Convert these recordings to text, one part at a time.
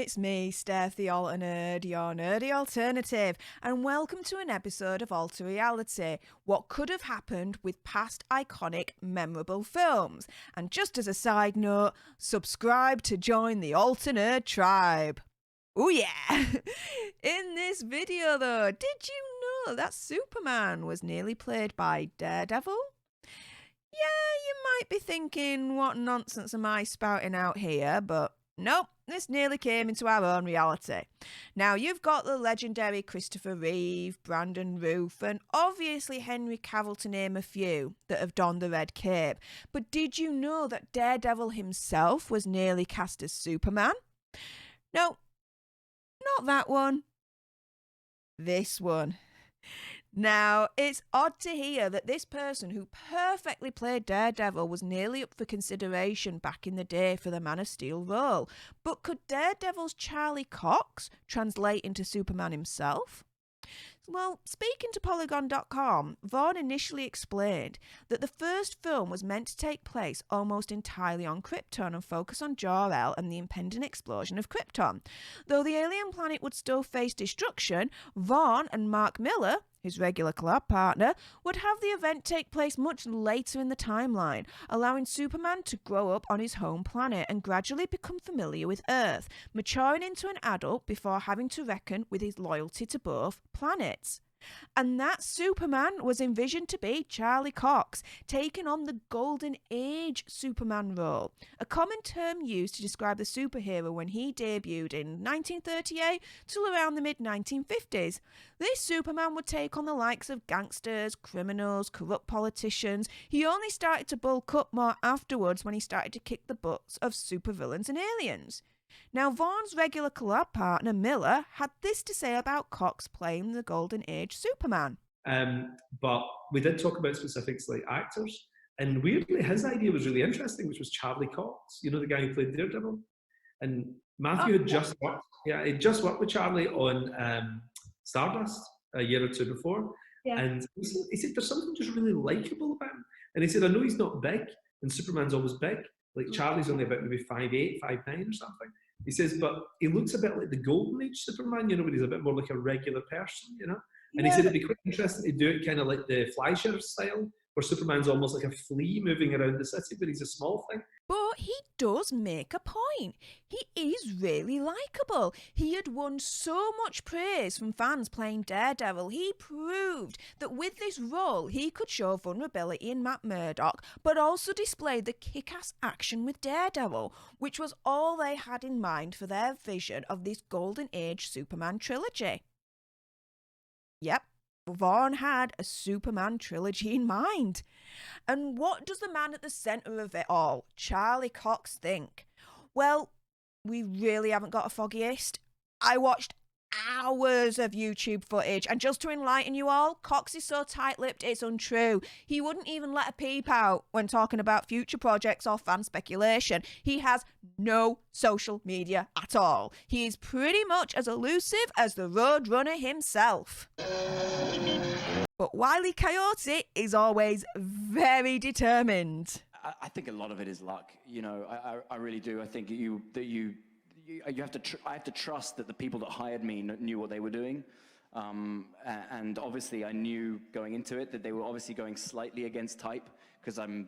it's me, Stef the Alter Nerd, your nerdy alternative, and welcome to an episode of Alter Reality, what could have happened with past iconic, memorable films. And just as a side note, subscribe to join the Alter Nerd tribe. Oh yeah! In this video though, did you know that Superman was nearly played by Daredevil? Yeah, you might be thinking, what nonsense am I spouting out here, but nope, this nearly came into our own reality. Now, you've got the legendary Christopher Reeve, Brandon Routh, and obviously Henry Cavill to name a few that have donned the red cape. But did you know that Daredevil himself was nearly cast as Superman? No, not that one. This one. Now, it's odd to hear that this person who perfectly played Daredevil was nearly up for consideration back in the day for the Man of Steel role. But could Daredevil's Charlie Cox translate into Superman himself? Well, speaking to Polygon.com, Vaughn initially explained that the first film was meant to take place almost entirely on Krypton and focus on Jor-El and the impending explosion of Krypton. Though the alien planet would still face destruction, Vaughn and Mark Miller, his regular collab partner, would have the event take place much later in the timeline, allowing Superman to grow up on his home planet and gradually become familiar with Earth, maturing into an adult before having to reckon with his loyalty to both planets. And that Superman was envisioned to be Charlie Cox, taking on the Golden Age Superman role, a common term used to describe the superhero when he debuted in 1938 till around the mid-1950s. This Superman would take on the likes of gangsters, criminals, corrupt politicians. He only started to bulk up more afterwards when he started to kick the butts of supervillains and aliens. Now, Vaughn's regular collab partner, Miller, had this to say about Cox playing the Golden Age Superman. But we did talk about specifics like actors, and weirdly, his idea was really interesting, which was Charlie Cox, you know, the guy who played Daredevil. And Matthew had just worked with Charlie on Stardust a year or two before. Yeah. And he said, there's something just really likeable about him. And he said, I know he's not big, and Superman's always big. Like Charlie's only about maybe 5'8", 5'9" or something. He says, but he looks a bit like the Golden Age Superman, you know, but he's a bit more like a regular person, you know? And he said it'd be quite interesting to do it kind of like the Fleischer style, where Superman's almost like a flea moving around the city, but he's a small thing. But he does make a point. He is really likeable. He had won so much praise from fans playing Daredevil. He proved that with this role, he could show vulnerability in Matt Murdock, but also display the kick-ass action with Daredevil, which was all they had in mind for their vision of this Golden Age Superman trilogy. Yep. Vaughn had a Superman trilogy in mind. And what does the man at the centre of it all, Charlie Cox, think? Well, we really haven't got a foggiest. I watched hours of YouTube footage, and just to enlighten you all, Cox is so tight-lipped it's untrue. He wouldn't even let a peep out when talking about future projects or fan speculation. He has no social media at all. He is pretty much as elusive as the Roadrunner himself. But Wile E. Coyote is always very determined. I think a lot of it is luck. You know, I really do. I think I have to trust that the people that hired me knew what they were doing. And obviously I knew going into it that they were obviously going slightly against type, because I'm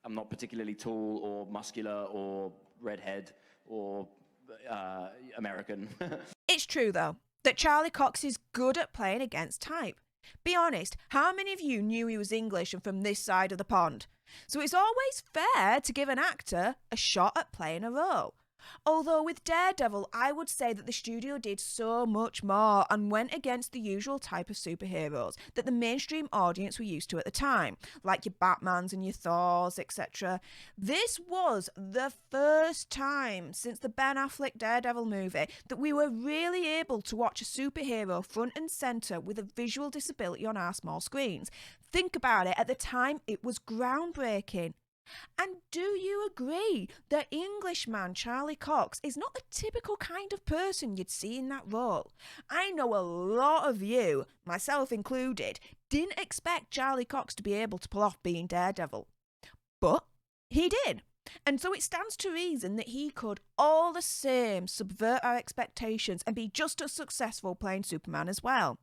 not particularly tall or muscular or redhead or American. It's true though, that Charlie Cox is good at playing against type. Be honest, how many of you knew he was English and from this side of the pond? So it's always fair to give an actor a shot at playing a role. Although with Daredevil, I would say that the studio did so much more and went against the usual type of superheroes that the mainstream audience were used to at the time, like your Batmans and your Thors, etc. This was the first time since the Ben Affleck Daredevil movie that we were really able to watch a superhero front and centre with a visual disability on our small screens. Think about it, at the time it was groundbreaking. And do you agree that Englishman Charlie Cox is not the typical kind of person you'd see in that role? I know a lot of you, myself included, didn't expect Charlie Cox to be able to pull off being Daredevil. But he did. And so it stands to reason that he could all the same subvert our expectations and be just as successful playing Superman as well.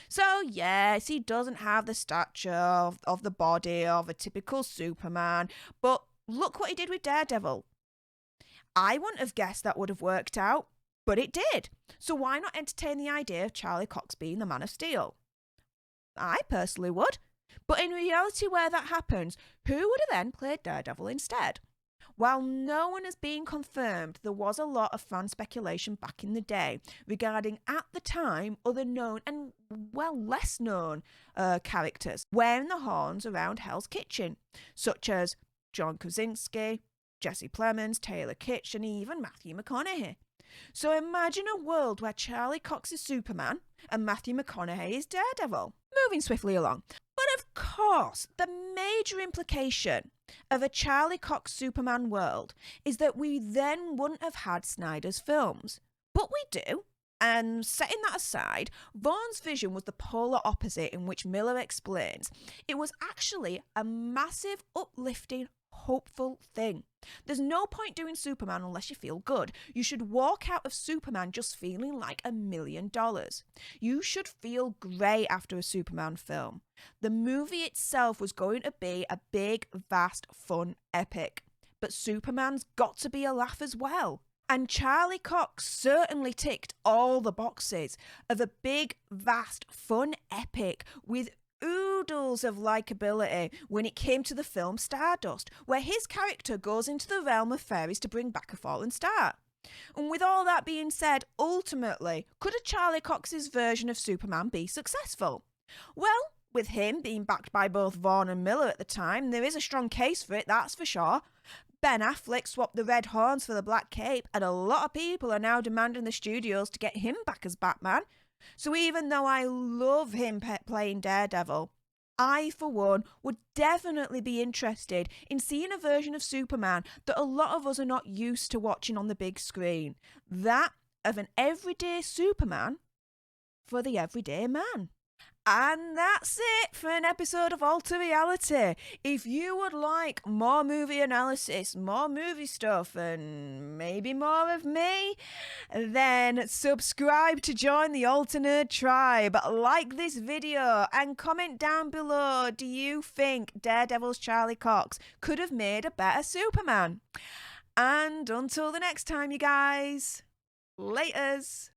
So yes, he doesn't have the stature of the body of a typical Superman, but look what he did with Daredevil. I wouldn't have guessed that would have worked out, but it did. So why not entertain the idea of Charlie Cox being the Man of Steel? I personally would. But in reality, where that happens, who would have then played Daredevil instead? While no one has been confirmed, there was a lot of fan speculation back in the day regarding, at the time, other known and, well, less known characters wearing the horns around Hell's Kitchen, such as John Krasinski, Jesse Plemons, Taylor Kitsch, and even Matthew McConaughey. So imagine a world where Charlie Cox is Superman and Matthew McConaughey is Daredevil. Moving swiftly along. But of course, the major implication of a Charlie Cox Superman world is that we then wouldn't have had Snyder's films. But we do. And setting that aside, Vaughn's vision was the polar opposite, in which Miller explains it was actually a massive, uplifting, hopeful thing. There's no point doing Superman unless you feel good. You should walk out of Superman just feeling like $1 million. You should feel great after a Superman film. The movie itself was going to be a big, vast, fun epic. But Superman's got to be a laugh as well. And Charlie Cox certainly ticked all the boxes of a big, vast, fun epic with oodles of likability when it came to the film Stardust, where his character goes into the realm of fairies to bring back a fallen star. And with all that being said, ultimately, could a Charlie Cox's version of Superman be successful? Well, with him being backed by both Vaughn and Miller at the time, there is a strong case for it, that's for sure. Ben Affleck swapped the red horns for the black cape, and a lot of people are now demanding the studios to get him back as Batman. So even though I love him playing Daredevil, I, for one, would definitely be interested in seeing a version of Superman that a lot of us are not used to watching on the big screen. That of an everyday Superman for the everyday man. And that's it for an episode of Alter Reality. If you would like more movie analysis, more movie stuff, and maybe more of me, then subscribe to join the Alter Nerd tribe. Like this video and comment down below, do you think Daredevil's Charlie Cox could have made a better Superman? And until the next time, you guys, laters.